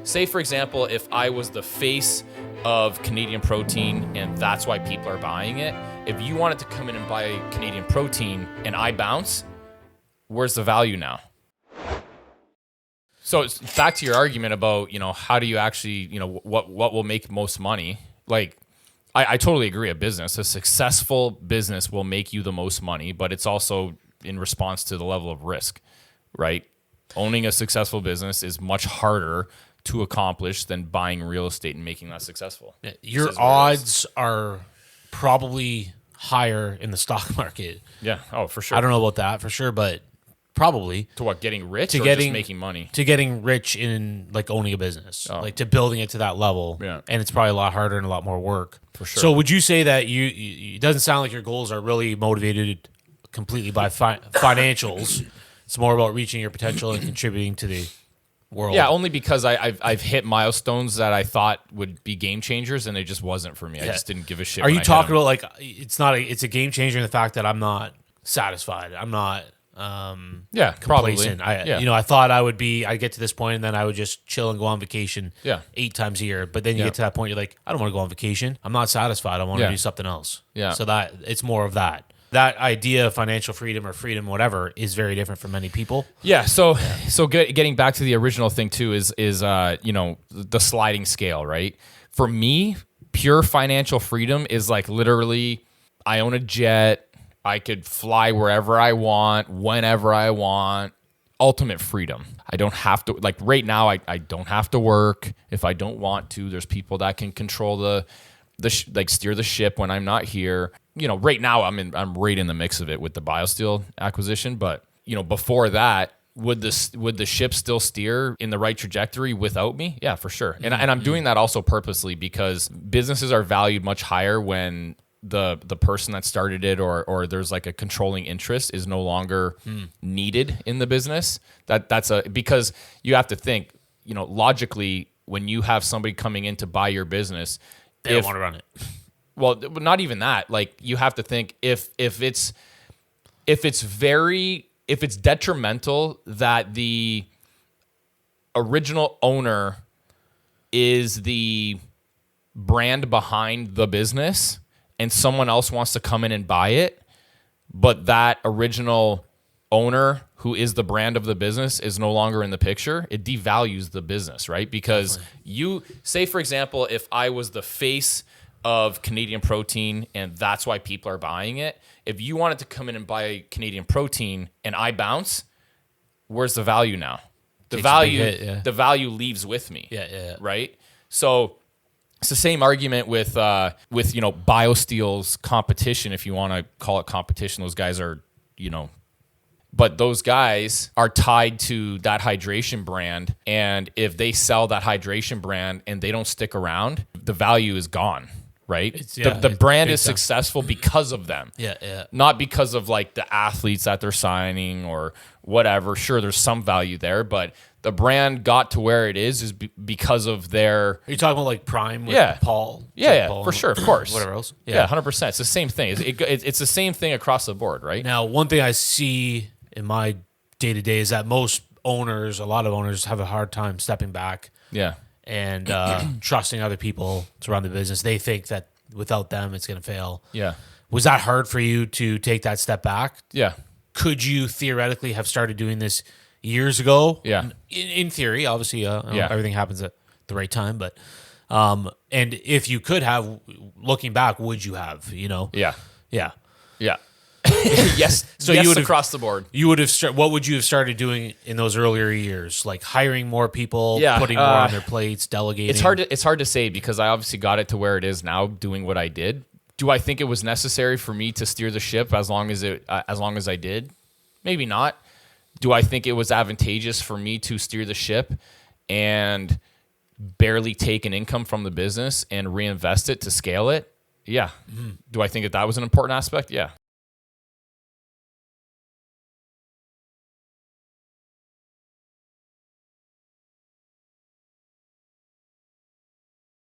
say for example, if I was the face of Canadian protein and that's why people are buying it, if you wanted to come in and buy Canadian protein and I bounce, where's the value now? So it's back to your argument about, how do you actually, what will make most money? Like, I totally agree. A successful business will make you the most money, but it's also in response to the level of risk, right? Owning a successful business is much harder to accomplish than buying real estate and making that successful. Your odds are probably higher in the stock market. Yeah. Oh, for sure. I don't know about that for sure, but probably. To what, getting rich or just making money? To getting rich in like owning a business, like to building it to that level. Yeah. And it's probably a lot harder and a lot more work. For sure. So would you say that it doesn't sound like your goals are really motivated completely by financials? It's more about reaching your potential and contributing to the world. Yeah, only because I've hit milestones that I thought would be game changers, and it just wasn't for me. I just didn't give a shit. Are you talking about like it's a game changer in the fact that I'm not satisfied? I'm not complacent. Probably. I thought I'd get to this point and then I would just chill and go on vacation 8 times a year. But then you get to that point, you're like, I don't want to go on vacation. I'm not satisfied. I want to do something else. Yeah. So that it's more of that. That idea of financial freedom or freedom, whatever, is very different for many people. Yeah. So getting back to the original thing too is the sliding scale, right? For me, pure financial freedom is like literally, I own a jet. I could fly wherever I want, whenever I want. Ultimate freedom. I don't have to, like right now, I don't have to work if I don't want to. There's people that can control steer the ship when I'm not here. Right now I'm right in the mix of it with the BioSteel acquisition. But, before that, would the ship still steer in the right trajectory without me? Yeah, for sure. And I'm doing that also purposely because businesses are valued much higher when the person that started it or there's like a controlling interest is no longer needed in the business. Because you have to think, logically, when you have somebody coming in to buy your business, they don't want to run it. Well, not even that. Like you have to think if it's detrimental that the original owner is the brand behind the business and someone else wants to come in and buy it, but that original owner who is the brand of the business is no longer in the picture, it devalues the business, right? Because you say, for example, if I was the face of Canadian protein and that's why people are buying it, if you wanted to come in and buy Canadian protein and I bounce, where's the value now? The value leaves with me. Yeah. Right? So it's the same argument with BioSteel's competition, if you want to call it competition. Those guys are, but those guys are tied to that hydration brand. And if they sell that hydration brand and they don't stick around, the value is gone, right? The brand is successful because of them. Yeah. Not because of like the athletes that they're signing or whatever. Sure, there's some value there, but the brand got to where it is because of their... Are you talking about like Prime with Paul? Yeah, Paul for sure, of course. Whatever else. Yeah, 100%. It's the same thing. It's the same thing across the board, right? Now, one thing I see in my day-to-day is that a lot of owners have a hard time stepping back and trusting other people to run the business. They think that without them, it's going to fail. Yeah. Was that hard for you to take that step back? Yeah. Could you theoretically have started doing this years ago? Yeah. In theory, obviously, everything happens at the right time. But and if you could have, looking back, would you have? Yeah. Yeah. Yes. So yes, you would have, across the board. You would have. What would you have started doing in those earlier years? Like hiring more people, putting more on their plates, delegating. It's hard to say because I obviously got it to where it is now, doing what I did. Do I think it was necessary for me to steer the ship as long as I did? Maybe not. Do I think it was advantageous for me to steer the ship and barely take an income from the business and reinvest it to scale it? Yeah. Mm-hmm. Do I think that was an important aspect? Yeah.